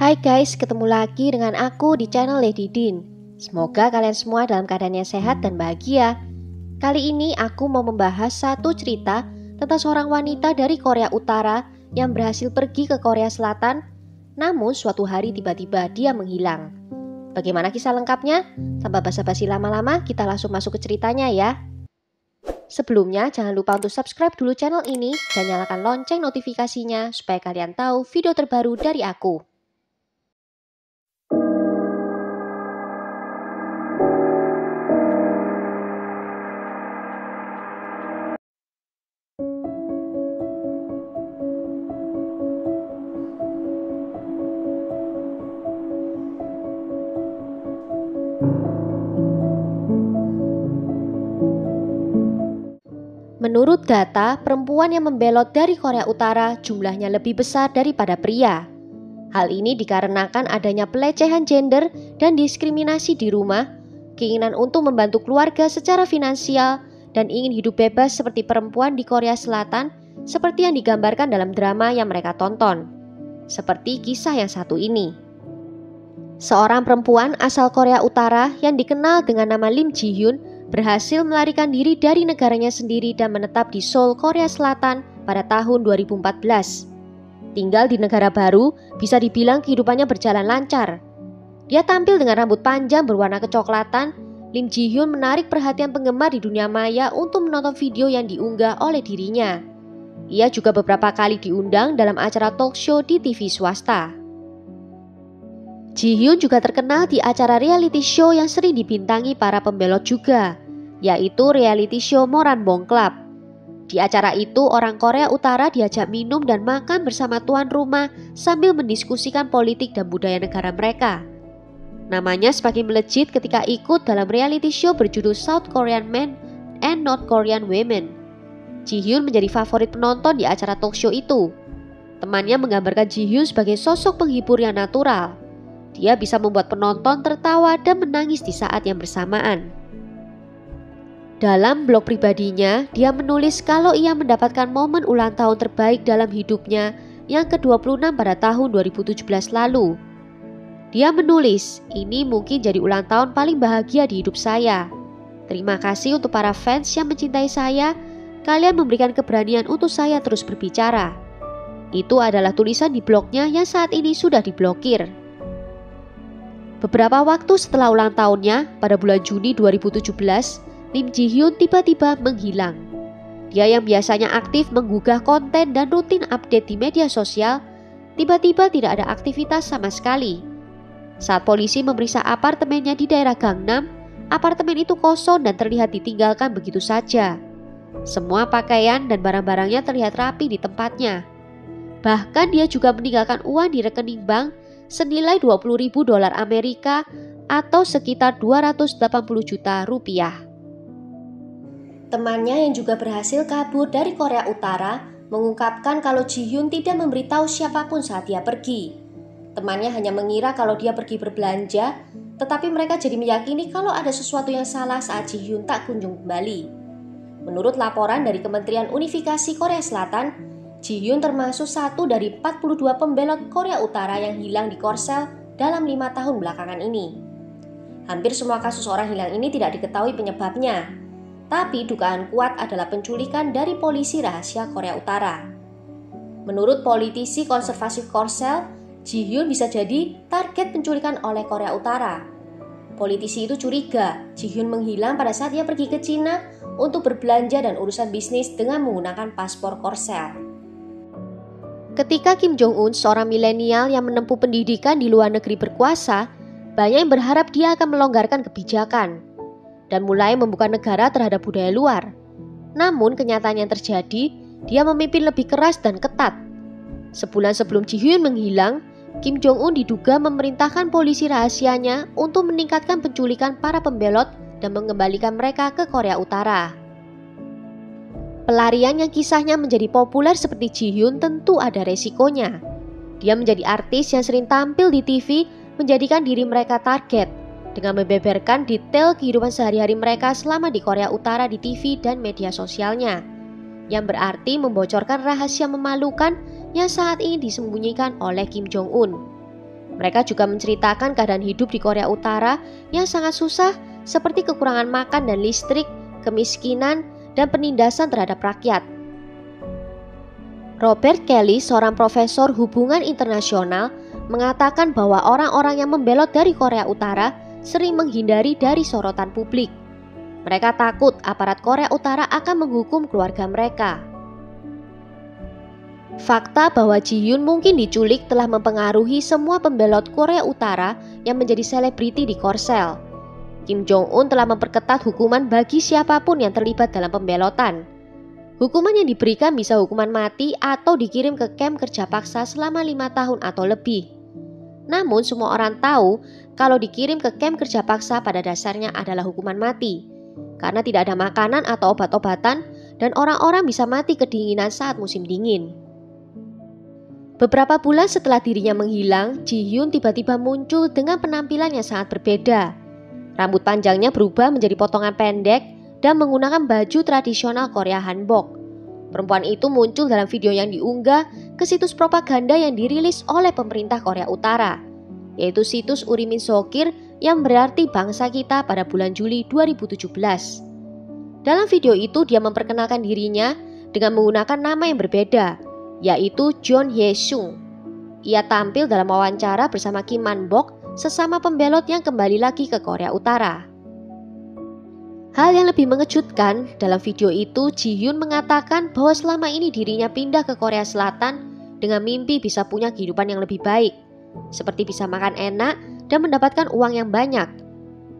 Hai guys, ketemu lagi dengan aku di channel Lady Din. Semoga kalian semua dalam keadaan yang sehat dan bahagia. Kali ini aku mau membahas satu cerita tentang seorang wanita dari Korea Utara yang berhasil pergi ke Korea Selatan, namun suatu hari tiba-tiba dia menghilang. Bagaimana kisah lengkapnya? Tanpa basa-basi lama-lama, kita langsung masuk ke ceritanya ya. Sebelumnya, jangan lupa untuk subscribe dulu channel ini dan nyalakan lonceng notifikasinya supaya kalian tahu video terbaru dari aku. Menurut data, perempuan yang membelot dari Korea Utara jumlahnya lebih besar daripada pria. Hal ini dikarenakan adanya pelecehan gender dan diskriminasi di rumah, keinginan untuk membantu keluarga secara finansial, dan ingin hidup bebas seperti perempuan di Korea Selatan, seperti yang digambarkan dalam drama yang mereka tonton. Seperti kisah yang satu ini. Seorang perempuan asal Korea Utara yang dikenal dengan nama Lim Ji Hyun berhasil melarikan diri dari negaranya sendiri dan menetap di Seoul, Korea Selatan pada tahun 2014. Tinggal di negara baru, bisa dibilang kehidupannya berjalan lancar. Dia tampil dengan rambut panjang berwarna kecoklatan. Lim Ji Hyun menarik perhatian penggemar di dunia maya untuk menonton video yang diunggah oleh dirinya. Ia juga beberapa kali diundang dalam acara talk show di TV swasta. Ji Hyun juga terkenal di acara reality show yang sering dibintangi para pembelot juga, yaitu reality show Moranbong Club. Di acara itu, orang Korea Utara diajak minum dan makan bersama tuan rumah sambil mendiskusikan politik dan budaya negara mereka. Namanya semakin melejit ketika ikut dalam reality show berjudul South Korean Men and North Korean Women. Ji Hyun menjadi favorit penonton di acara talk show itu. Temannya menggambarkan Ji Hyun sebagai sosok penghibur yang natural. Dia bisa membuat penonton tertawa dan menangis di saat yang bersamaan. Dalam blog pribadinya, dia menulis kalau ia mendapatkan momen ulang tahun terbaik dalam hidupnya yang ke-26 pada tahun 2017 lalu. Dia menulis, "Ini mungkin jadi ulang tahun paling bahagia di hidup saya. Terima kasih untuk para fans yang mencintai saya. Kalian memberikan keberanian untuk saya terus berbicara." Itu adalah tulisan di blognya yang saat ini sudah diblokir. Beberapa waktu setelah ulang tahunnya, pada bulan Juni 2017, Lim Ji Hyun tiba-tiba menghilang. Dia yang biasanya aktif menggugah konten dan rutin update di media sosial, tiba-tiba tidak ada aktivitas sama sekali. Saat polisi memeriksa apartemennya di daerah Gangnam, apartemen itu kosong dan terlihat ditinggalkan begitu saja. Semua pakaian dan barang-barangnya terlihat rapi di tempatnya. Bahkan dia juga meninggalkan uang di rekening bank senilai $20.000 Amerika atau sekitar 280 juta rupiah. Temannya yang juga berhasil kabur dari Korea Utara mengungkapkan kalau Ji Hyun tidak memberitahu siapapun saat dia pergi. Temannya hanya mengira kalau dia pergi berbelanja, tetapi mereka jadi meyakini kalau ada sesuatu yang salah saat Ji Hyun tak kunjung kembali. Menurut laporan dari Kementerian Unifikasi Korea Selatan, Ji Hyun termasuk satu dari 42 pembelot Korea Utara yang hilang di Korsel dalam 5 tahun belakangan ini. Hampir semua kasus orang hilang ini tidak diketahui penyebabnya, tapi dugaan kuat adalah penculikan dari polisi rahasia Korea Utara. Menurut politisi konservatif Korsel, Ji Hyun bisa jadi target penculikan oleh Korea Utara. Politisi itu curiga Ji Hyun menghilang pada saat ia pergi ke Cina untuk berbelanja dan urusan bisnis dengan menggunakan paspor Korsel. Ketika Kim Jong-un, seorang milenial yang menempuh pendidikan di luar negeri berkuasa, banyak yang berharap dia akan melonggarkan kebijakan dan mulai membuka negara terhadap budaya luar. Namun kenyataan yang terjadi, dia memimpin lebih keras dan ketat. Sebulan sebelum Ji Hyun menghilang, Kim Jong-un diduga memerintahkan polisi rahasianya untuk meningkatkan penculikan para pembelot dan mengembalikan mereka ke Korea Utara. Pelarian yang kisahnya menjadi populer seperti Ji Hyun tentu ada resikonya. Dia menjadi artis yang sering tampil di TV, menjadikan diri mereka target dengan membeberkan detail kehidupan sehari-hari mereka selama di Korea Utara di TV dan media sosialnya, yang berarti membocorkan rahasia memalukan yang saat ini disembunyikan oleh Kim Jong-un. Mereka juga menceritakan keadaan hidup di Korea Utara yang sangat susah, seperti kekurangan makan dan listrik, kemiskinan, dan penindasan terhadap rakyat. Robert Kelly, seorang profesor hubungan internasional, mengatakan bahwa orang-orang yang membelot dari Korea Utara sering menghindari dari sorotan publik. Mereka takut aparat Korea Utara akan menghukum keluarga mereka. Fakta bahwa Ji Hyun mungkin diculik telah mempengaruhi semua pembelot Korea Utara yang menjadi selebriti di Korsel. Kim Jong-un telah memperketat hukuman bagi siapapun yang terlibat dalam pembelotan. Hukuman yang diberikan bisa hukuman mati atau dikirim ke kamp kerja paksa selama 5 tahun atau lebih. Namun semua orang tahu kalau dikirim ke kamp kerja paksa pada dasarnya adalah hukuman mati, karena tidak ada makanan atau obat-obatan dan orang-orang bisa mati kedinginan saat musim dingin. Beberapa bulan setelah dirinya menghilang, Ji Hyun tiba-tiba muncul dengan penampilan yang sangat berbeda. Rambut panjangnya berubah menjadi potongan pendek dan menggunakan baju tradisional Korea Hanbok. Perempuan itu muncul dalam video yang diunggah ke situs propaganda yang dirilis oleh pemerintah Korea Utara, yaitu situs Urimin Sokir yang berarti bangsa kita pada bulan Juli 2017. Dalam video itu dia memperkenalkan dirinya dengan menggunakan nama yang berbeda, yaitu John Hye-sung. Ia tampil dalam wawancara bersama Kim Man-bok, sesama pembelot yang kembali lagi ke Korea Utara. Hal yang lebih mengejutkan, dalam video itu Ji Hyun mengatakan bahwa selama ini dirinya pindah ke Korea Selatan dengan mimpi bisa punya kehidupan yang lebih baik, seperti bisa makan enak dan mendapatkan uang yang banyak.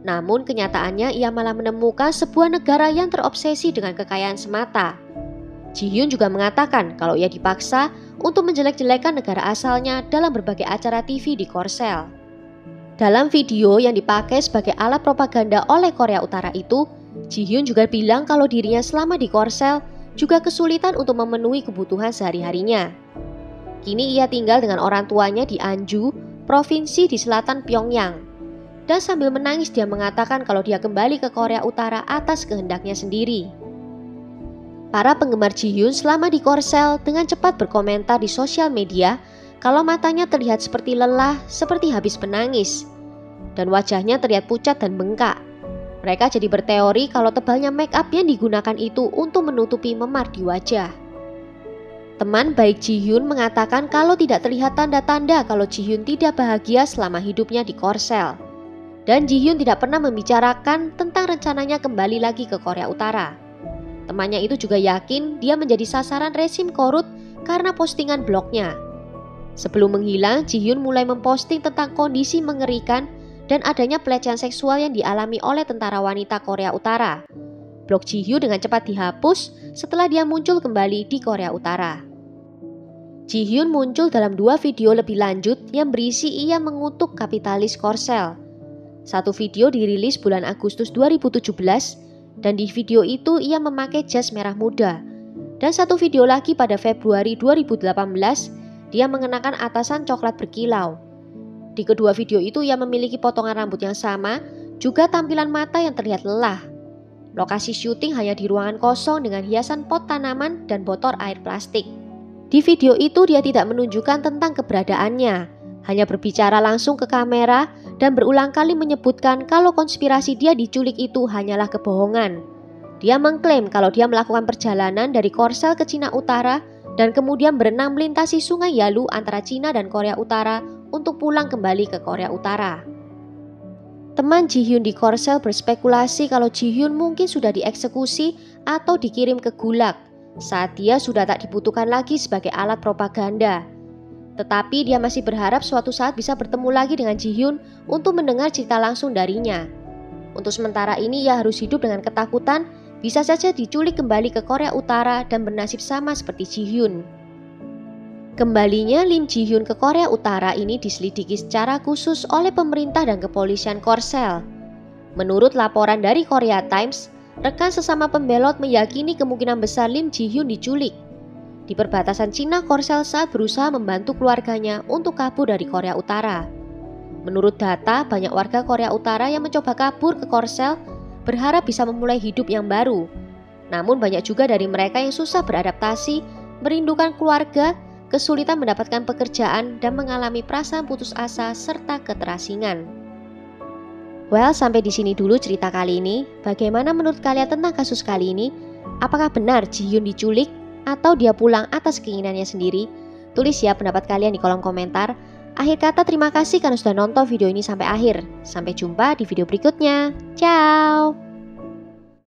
Namun kenyataannya ia malah menemukan sebuah negara yang terobsesi dengan kekayaan semata. Ji Hyun juga mengatakan kalau ia dipaksa untuk menjelek-jelekan negara asalnya dalam berbagai acara TV di Korsel. Dalam video yang dipakai sebagai alat propaganda oleh Korea Utara itu, Ji Hyun juga bilang kalau dirinya selama di Korsel juga kesulitan untuk memenuhi kebutuhan sehari-harinya. Kini ia tinggal dengan orang tuanya di Anju, provinsi di selatan Pyongyang. Dan sambil menangis dia mengatakan kalau dia kembali ke Korea Utara atas kehendaknya sendiri. Para penggemar Ji Hyun selama di Korsel dengan cepat berkomentar di sosial media kalau matanya terlihat seperti lelah, seperti habis menangis, dan wajahnya terlihat pucat dan bengkak. Mereka jadi berteori kalau tebalnya make up yang digunakan itu untuk menutupi memar di wajah. Teman baik Ji Hyun mengatakan kalau tidak terlihat tanda-tanda kalau Ji Hyun tidak bahagia selama hidupnya di Korsel. Dan Ji Hyun tidak pernah membicarakan tentang rencananya kembali lagi ke Korea Utara. Temannya itu juga yakin dia menjadi sasaran rezim korut karena postingan blognya. Sebelum menghilang, Ji Hyun mulai memposting tentang kondisi mengerikan dan adanya pelecehan seksual yang dialami oleh tentara wanita Korea Utara. Blog Ji Hyun dengan cepat dihapus setelah dia muncul kembali di Korea Utara. Ji Hyun muncul dalam 2 video lebih lanjut yang berisi ia mengutuk kapitalis Korsel. Satu video dirilis bulan Agustus 2017 dan di video itu ia memakai jas merah muda. Dan satu video lagi pada Februari 2018 dia mengenakan atasan coklat berkilau. Di kedua video itu ia memiliki potongan rambut yang sama, juga tampilan mata yang terlihat lelah. Lokasi syuting hanya di ruangan kosong dengan hiasan pot tanaman dan botol air plastik. Di video itu dia tidak menunjukkan tentang keberadaannya, hanya berbicara langsung ke kamera dan berulang kali menyebutkan kalau konspirasi dia diculik itu hanyalah kebohongan. Dia mengklaim kalau dia melakukan perjalanan dari Korsel ke Cina Utara dan kemudian berenang melintasi sungai Yalu antara Cina dan Korea Utara untuk pulang kembali ke Korea Utara. Teman Ji Hyun di Korsel berspekulasi kalau Ji Hyun mungkin sudah dieksekusi atau dikirim ke Gulag saat dia sudah tak dibutuhkan lagi sebagai alat propaganda. Tetapi dia masih berharap suatu saat bisa bertemu lagi dengan Ji Hyun untuk mendengar cerita langsung darinya. Untuk sementara ini ia harus hidup dengan ketakutan bisa saja diculik kembali ke Korea Utara dan bernasib sama seperti Ji Hyun. Kembalinya Lim Ji Hyun ke Korea Utara ini diselidiki secara khusus oleh pemerintah dan kepolisian Korsel. Menurut laporan dari Korea Times, rekan sesama pembelot meyakini kemungkinan besar Lim Ji Hyun diculik di perbatasan Cina Korsel saat berusaha membantu keluarganya untuk kabur dari Korea Utara. Menurut data, banyak warga Korea Utara yang mencoba kabur ke Korsel berharap bisa memulai hidup yang baru. Namun banyak juga dari mereka yang susah beradaptasi, merindukan keluarga, kesulitan mendapatkan pekerjaan, dan mengalami perasaan putus asa serta keterasingan. Well, sampai di sini dulu cerita kali ini. Bagaimana menurut kalian tentang kasus kali ini? Apakah benar Ji-hyun diculik atau dia pulang atas keinginannya sendiri? Tulis ya pendapat kalian di kolom komentar. Akhir kata, terima kasih karena sudah nonton video ini sampai akhir. Sampai jumpa di video berikutnya. Ciao!